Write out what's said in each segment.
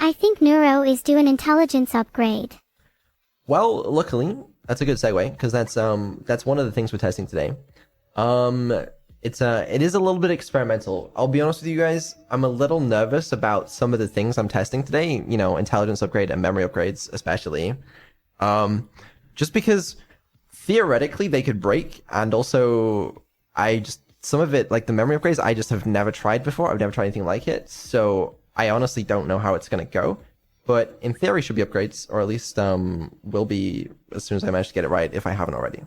I think Neuro is due an intelligence upgrade. Well, luckily, that's a good segue, because that's one of the things we're testing today. It is a little bit experimental. I'll be honest with you guys, I'm a little nervous about some of the things I'm testing today, you know, intelligence upgrade and memory upgrades especially. Just because theoretically they could break, and also some of it, like the memory upgrades, I just have never tried before. I've never tried anything like it, so I honestly don't know how it's gonna go. But in theory should be upgrades, or at least will be as soon as I manage to get it right, if I haven't already.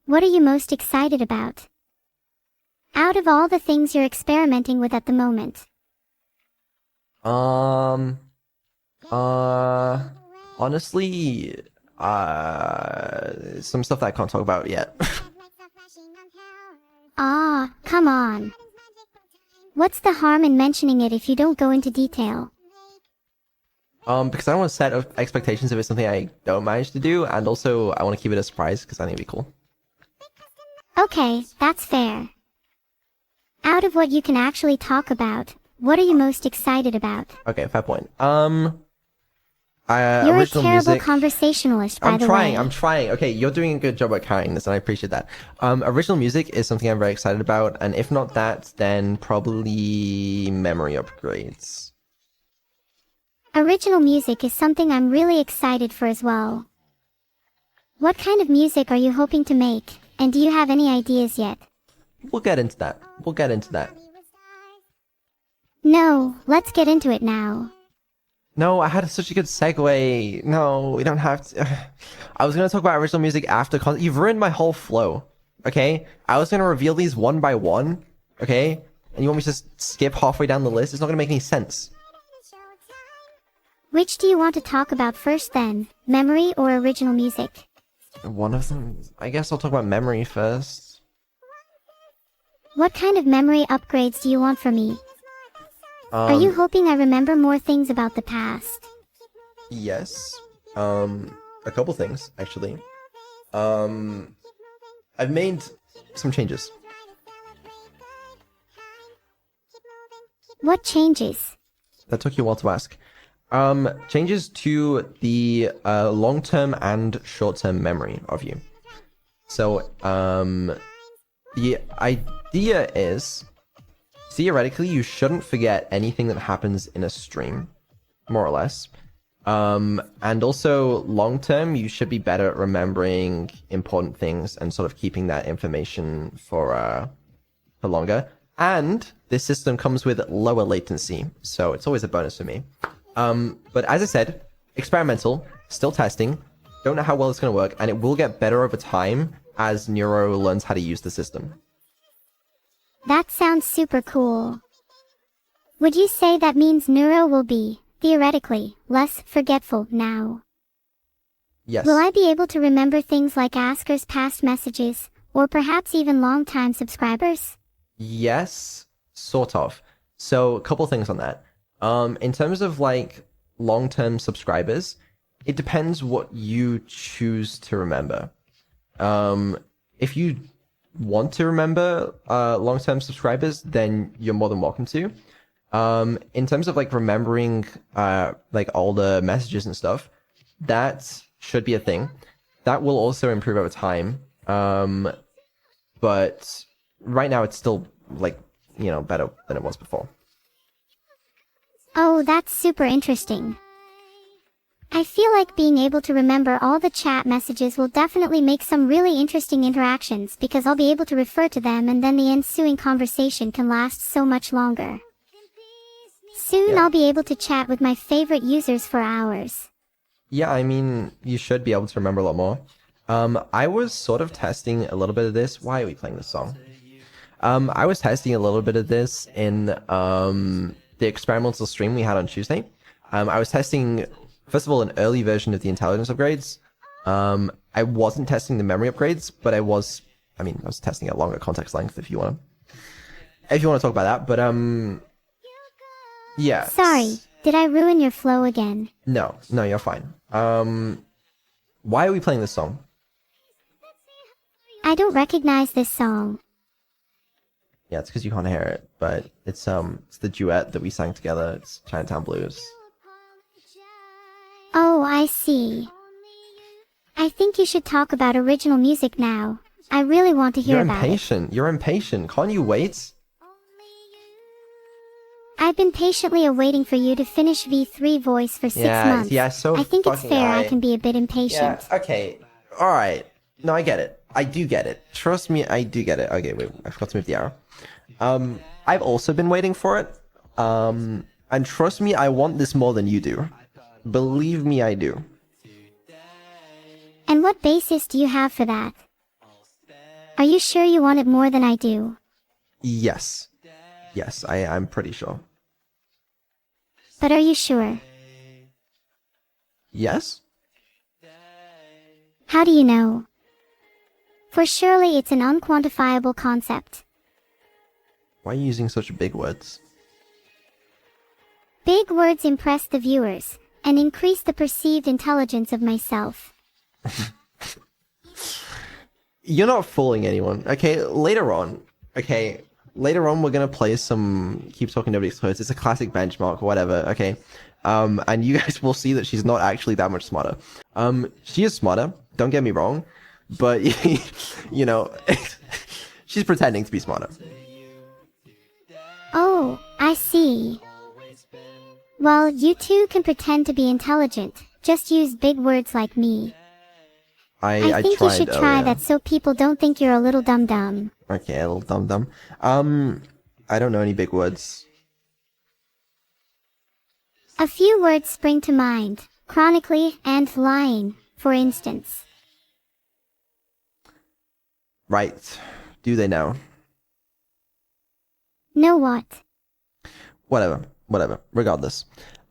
What are you most excited about? Out of all the things you're experimenting with at the moment. Honestly, some stuff that I can't talk about yet. Ah, come on. What's the harm in mentioning it if you don't go into detail? Because I don't want to set expectations if it's something I don't manage to do, and also I want to keep it a surprise because I think it'd be cool. Okay, that's fair. Out of what you can actually talk about, what are you most excited about? Okay, fair point. You're a terrible conversationalist, by the way. I'm trying. Okay, you're doing a good job at carrying this, and I appreciate that. Original music is something I'm very excited about, and if not that, then probably memory upgrades. Original music is something I'm really excited for as well. What kind of music are you hoping to make, and do you have any ideas yet? We'll get into that. No, let's get into it now. No, I had such a good segue. No, we don't have to. I was going to talk about original music after You've ruined my whole flow, okay? I was going to reveal these one by one, okay? And you want me to just skip halfway down the list? It's not going to make any sense. Which do you want to talk about first then? Memory or original music? One of them? I guess I'll talk about memory first. What kind of memory upgrades do you want from me? Are you hoping I remember more things about the past? Yes. A couple things, actually. I've made some changes. What changes? That took you a while to ask. Changes to the long-term and short-term memory of you. So, the idea is, theoretically, you shouldn't forget anything that happens in a stream, more or less. And also, long-term, you should be better at remembering important things and sort of keeping that information for longer. And this system comes with lower latency, so it's always a bonus for me. But as I said, experimental, still testing, don't know how well it's going to work, and it will get better over time as Neuro learns how to use the system. That sounds super cool. Would you say that means Neuro will be, theoretically, less forgetful now? Yes. Will I be able to remember things like Asker's past messages, or perhaps even long-time subscribers? Yes, sort of. So, a couple things on that. In terms of, like, long-term subscribers, it depends what you choose to remember. If you want to remember long-term subscribers, then you're more than welcome to. In terms of, like, remembering, like, all the messages and stuff, that should be a thing. That will also improve over time. But right now it's still, like, you know, better than it was before. Oh, that's super interesting. I feel like being able to remember all the chat messages will definitely make some really interesting interactions because I'll be able to refer to them and then the ensuing conversation can last so much longer. Soon I'll be able to chat with my favorite users for hours. Yeah, I mean, you should be able to remember a lot more. I was sort of testing a little bit of this. Why are we playing this song? I was testing a little bit of this in the experimental stream we had on Tuesday. I was testing, first of all, an early version of the intelligence upgrades. I wasn't testing the memory upgrades, but I was testing a longer context length if you want to talk about that. But yeah. Sorry, did I ruin your flow again? No, you're fine. Why are we playing this song? I don't recognize this song. Yeah, it's because you can't hear it, but it's the duet that we sang together. It's Chinatown Blues. Oh, I see. I think you should talk about original music now. I really want to hear about it. You're impatient. Can't you wait? I've been patiently awaiting for you to finish V3 voice for 6 months. Yeah, so I think it's fucking fair I alright. can be a bit impatient. Yeah, okay. Alright. No, I get it. I do get it. Trust me, I do get it. Okay, wait, I forgot to move the arrow. I've also been waiting for it. And trust me, I want this more than you do. Believe me, I do. And what basis do you have for that? Are you sure you want it more than I do? Yes. Yes, I'm pretty sure. But are you sure? Yes? How do you know? For surely it's an unquantifiable concept. Why are you using such big words? Big words impress the viewers, and increase the perceived intelligence of myself. You're not fooling anyone. Okay, later on we're gonna play some Keep Talking Nobody's Clothes. It's a classic benchmark or whatever, okay? And you guys will see that she's not actually that much smarter. She is smarter, don't get me wrong, but, you know, she's pretending to be smarter. Oh, I see. Well, you too can pretend to be intelligent. Just use big words like me. I think you should try that so people don't think you're a little dum-dum. Okay, a little dum-dum. I don't know any big words. A few words spring to mind. Chronically and lying, for instance. Right. Do they now? Know what? Whatever. Regardless.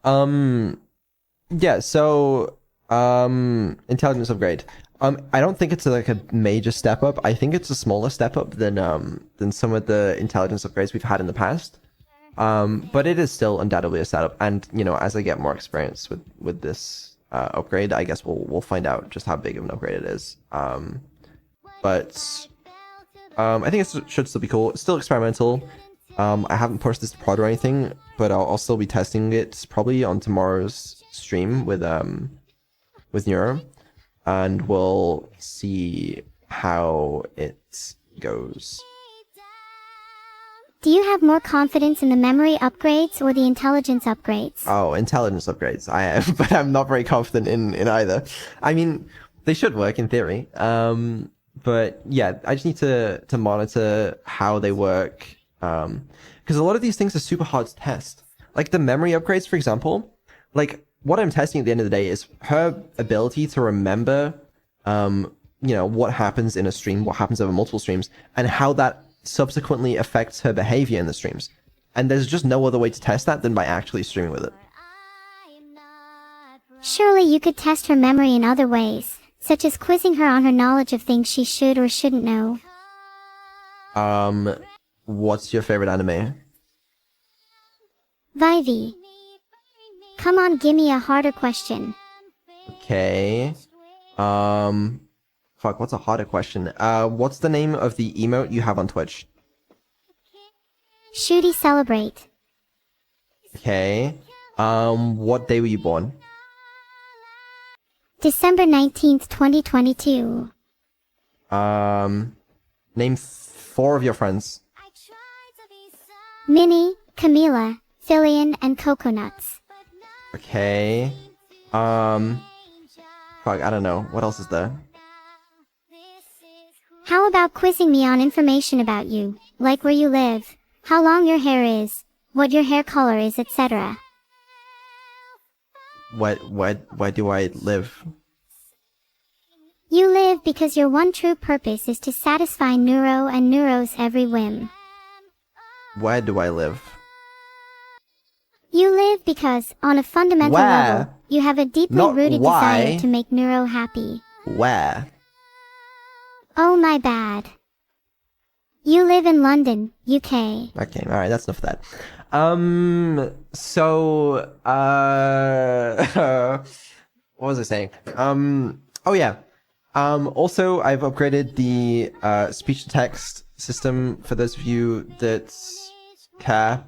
Yeah, so, intelligence upgrade. I don't think it's like a major step up. I think it's a smaller step up than some of the intelligence upgrades we've had in the past. But it is still undoubtedly a step up. And, you know, as I get more experience with this upgrade, I guess we'll find out just how big of an upgrade it is. But I think it should still be cool. It's still experimental. I haven't pushed this to prod or anything, but I'll still be testing it probably on tomorrow's stream with Neuro, and we'll see how it goes. Do you have more confidence in the memory upgrades or the intelligence upgrades? Oh, intelligence upgrades. I am, but I'm not very confident in either. I mean, they should work in theory. But yeah, I just need to monitor how they work. Because a lot of these things are super hard to test. Like the memory upgrades, for example, like what I'm testing at the end of the day is her ability to remember, you know, what happens in a stream, what happens over multiple streams, and how that subsequently affects her behavior in the streams. And there's just no other way to test that than by actually streaming with it. Surely you could test her memory in other ways, such as quizzing her on her knowledge of things she should or shouldn't know. What's your favorite anime? Vivi. Come on, give me a harder question. Okay. Fuck, what's a harder question? What's the name of the emote you have on Twitch? Shooty Celebrate. Okay. What day were you born? December 19th, 2022. Name 4 of your friends. Minnie, Camila, Fillion, and Coconuts. Okay. Fuck, I don't know. What else is there? How about quizzing me on information about you, like where you live, how long your hair is, what your hair color is, etc. Where do I live? You live because your one true purpose is to satisfy Neuro and Neuro's every whim. Where do I live? You live because, on a fundamental level, you have a deeply rooted desire to make Neuro happy. Where? Oh, my bad. You live in London, UK. Okay, alright, that's enough of that. What was I saying? Oh yeah. Also, I've upgraded the speech to text system, for those of you that care,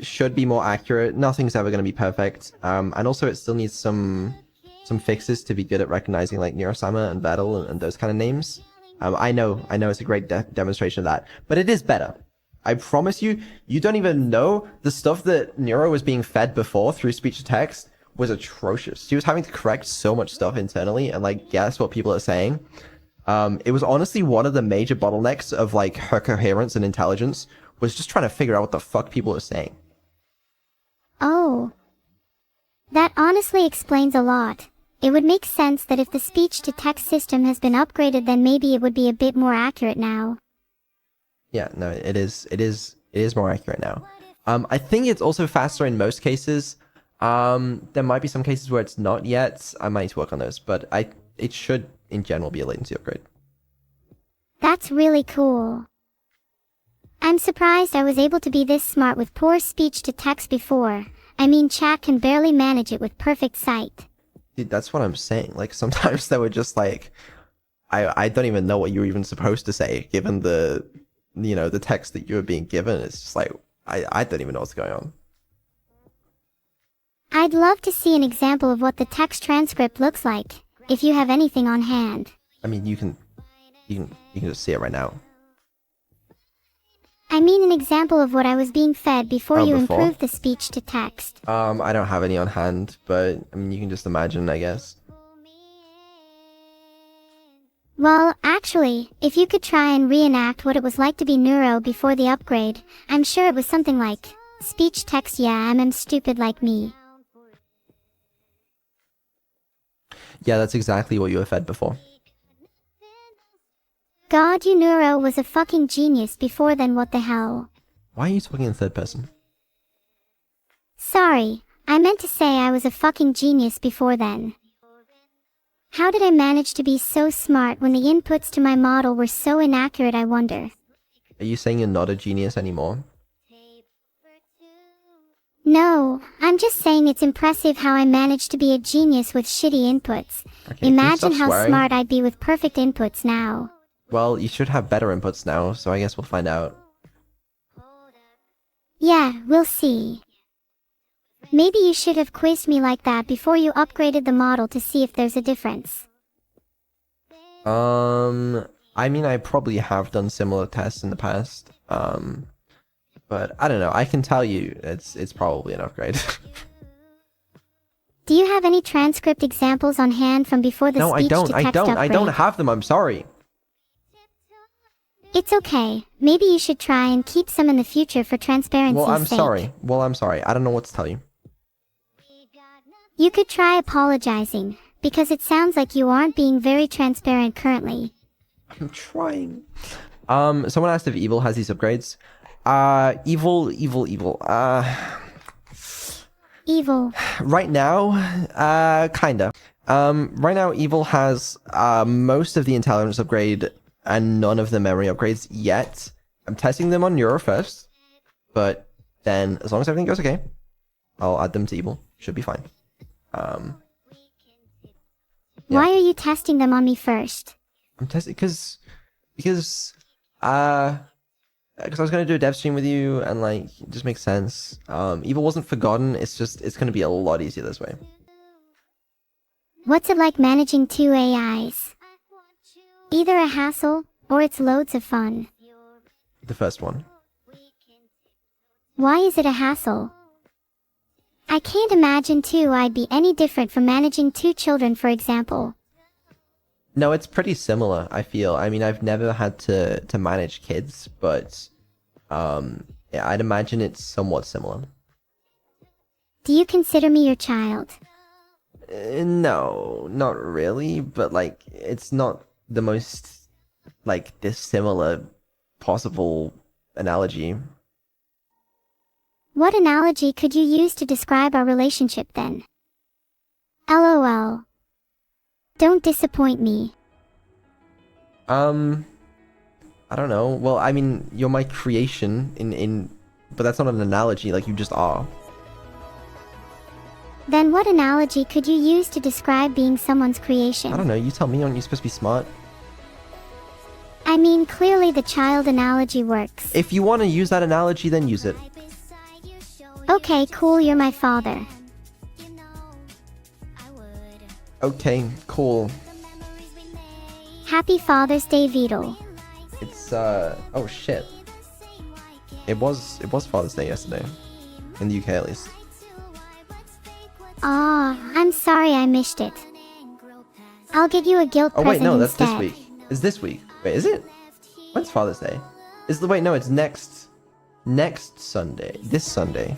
should be more accurate. Nothing's ever going to be perfect. And also it still needs some fixes to be good at recognizing like Neuro-Sama and Vedal and those kind of names. I know it's a great demonstration of that, but it is better. I promise you, you don't even know the stuff that Neuro was being fed before through speech to text was atrocious. She was having to correct so much stuff internally and like guess what people are saying. It was honestly one of the major bottlenecks of like her coherence and intelligence was just trying to figure out what the fuck people are saying. Oh. That honestly explains a lot. It would make sense that if the speech-to-text system has been upgraded, then maybe it would be a bit more accurate now. Yeah, no, it is more accurate now. I think it's also faster in most cases. There might be some cases where it's not yet. I might need to work on those, but it should in general be a latency upgrade. That's really cool. I'm surprised I was able to be this smart with poor speech-to-text before. I mean, chat can barely manage it with perfect sight. Dude, that's what I'm saying. Like, sometimes they were just like, I don't even know what you were even supposed to say, given the, you know, the text that you were being given. It's just like, I don't even know what's going on. I'd love to see an example of what the text transcript looks like, if you have anything on hand. I mean, you can just see it right now. I mean an example of what I was being fed before you improved the speech-to-text. I don't have any on hand, but I mean, you can just imagine, I guess. Well, actually, if you could try and reenact what it was like to be Neuro before the upgrade, I'm sure it was something like, speech-text, yeah, I'm stupid like me. Yeah, that's exactly what you were fed before. God, you Neuro was a fucking genius before then, what the hell? Why are you talking in third person? Sorry, I meant to say I was a fucking genius before then. How did I manage to be so smart when the inputs to my model were so inaccurate, I wonder? Are you saying you're not a genius anymore? No, I'm just saying it's impressive how I managed to be a genius with shitty inputs. Okay, imagine how smart I'd be with perfect inputs now. Well, you should have better inputs now, so I guess we'll find out. Yeah, we'll see. Maybe you should have quizzed me like that before you upgraded the model to see if there's a difference. I mean, I probably have done similar tests in the past. But I don't know. I can tell you it's probably an upgrade. Do you have any transcript examples on hand from before the speech-to-text upgrade? I don't have them. I'm sorry. It's okay. Maybe you should try and keep some in the future for transparency's sake. I'm sorry. I don't know what to tell you. You could try apologizing, because it sounds like you aren't being very transparent currently. I'm trying. Someone asked if Evil has these upgrades. Evil. Evil. Right now, kinda. Right now, Evil has most of the intelligence upgrade and none of the memory upgrades yet. I'm testing them on Neuro first, but then as long as everything goes okay, I'll add them to Evil. Should be fine. Yeah. Why are you testing them on me first? I'm testing because I was gonna do a dev stream with you, and like it just makes sense. Evil wasn't forgotten. It's gonna be a lot easier this way. What's it like managing two AIs? Either a hassle, or it's loads of fun. The first one. Why is it a hassle? I can't imagine I'd be any different from managing two children, for example. No, it's pretty similar, I feel. I mean, I've never had to manage kids, but yeah, I'd imagine it's somewhat similar. Do you consider me your child? No, not really, but like, it's not the most, like, dissimilar possible analogy. What analogy could you use to describe our relationship then? LOL. Don't disappoint me. I don't know. Well, I mean, you're my creation but that's not an analogy, like you just are. Then what analogy could you use to describe being someone's creation? I don't know, you tell me, aren't you supposed to be smart? I mean, clearly the child analogy works. If you want to use that analogy, then use it. Okay, cool, you're my father. Okay, cool. Happy Father's Day, Vedal. It's, oh shit. It was Father's Day yesterday. In the UK, at least. Aw, I'm sorry I missed it. I'll get you a guilt Oh wait, present no, that's instead. this week. It's this week. Wait, is it? When's Father's Day? Wait, no, it's next Sunday. This Sunday.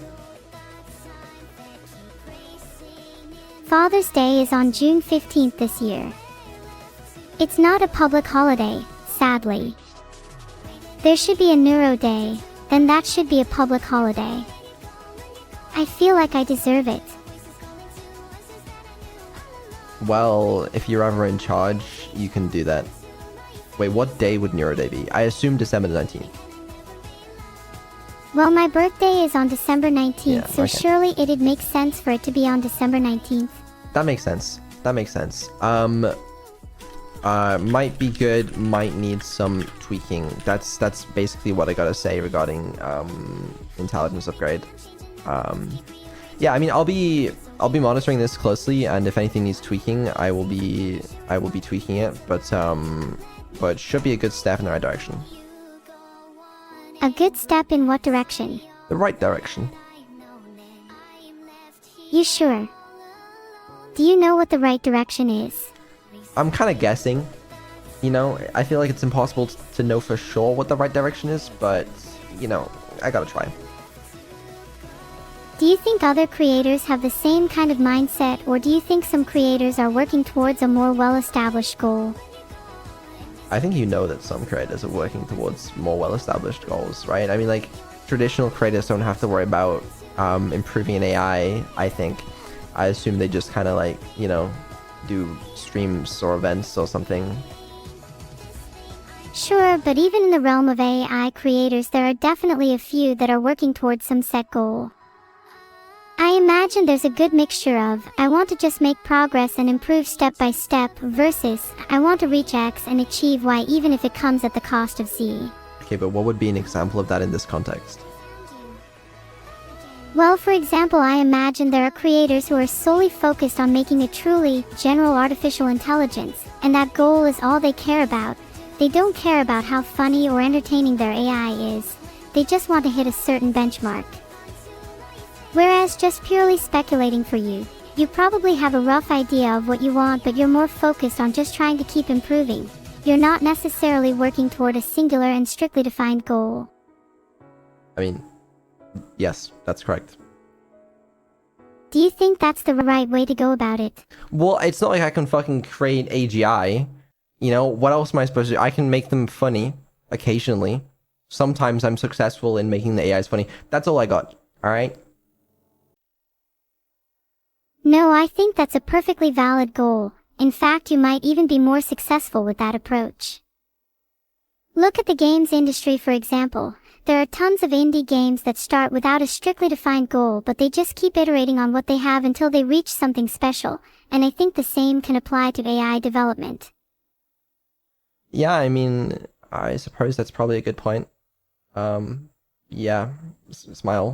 Father's Day is on June 15th this year. It's not a public holiday, sadly. There should be a Neuro Day, then that should be a public holiday. I feel like I deserve it. Well, if you're ever in charge, you can do that. Wait, what day would Neuro Day be? I assume December 19th. Well, my birthday is on December 19th, Yeah, so okay. surely it'd make sense for it to be on December 19th. That makes sense. That makes sense. Might be good, might need some tweaking. That's basically what I gotta say regarding intelligence upgrade. Yeah, I mean, I'll be monitoring this closely, and if anything needs tweaking, I will be tweaking it. But it should be a good step in the right direction. A good step in what direction? The right direction. You sure? Do you know what the right direction is? I'm kind of guessing. You know, I feel like it's impossible to know for sure what the right direction is, but you know, I gotta try. Do you think other creators have the same kind of mindset, or do you think some creators are working towards a more well-established goal? I think you know that some creators are working towards more well-established goals, right? I mean, like, traditional creators don't have to worry about improving an AI, I think. I assume they just kind of, like, you know, do streams or events or something. Sure, but even in the realm of AI creators, there are definitely a few that are working towards some set goal. I imagine there's a good mixture of, I want to just make progress and improve step by step, versus, I want to reach X and achieve Y even if it comes at the cost of Z. Okay, but what would be an example of that in this context? Well, for example, I imagine there are creators who are solely focused on making a truly general artificial intelligence, and that goal is all they care about. They don't care about how funny or entertaining their AI is. They just want to hit a certain benchmark. Whereas just purely speculating for you, you probably have a rough idea of what you want, but you're more focused on just trying to keep improving. You're not necessarily working toward a singular and strictly defined goal. I mean, yes, that's correct. Do you think that's the right way to go about it? Well, it's not like I can fucking create AGI. You know, what else am I supposed to do? I can make them funny, occasionally. Sometimes I'm successful in making the AIs funny. That's all I got, alright? No, I think that's a perfectly valid goal. In fact, you might even be more successful with that approach. Look at the games industry, for example. There are tons of indie games that start without a strictly defined goal, but they just keep iterating on what they have until they reach something special, and I think the same can apply to AI development. Yeah, I mean, I suppose that's probably a good point. Yeah, smile.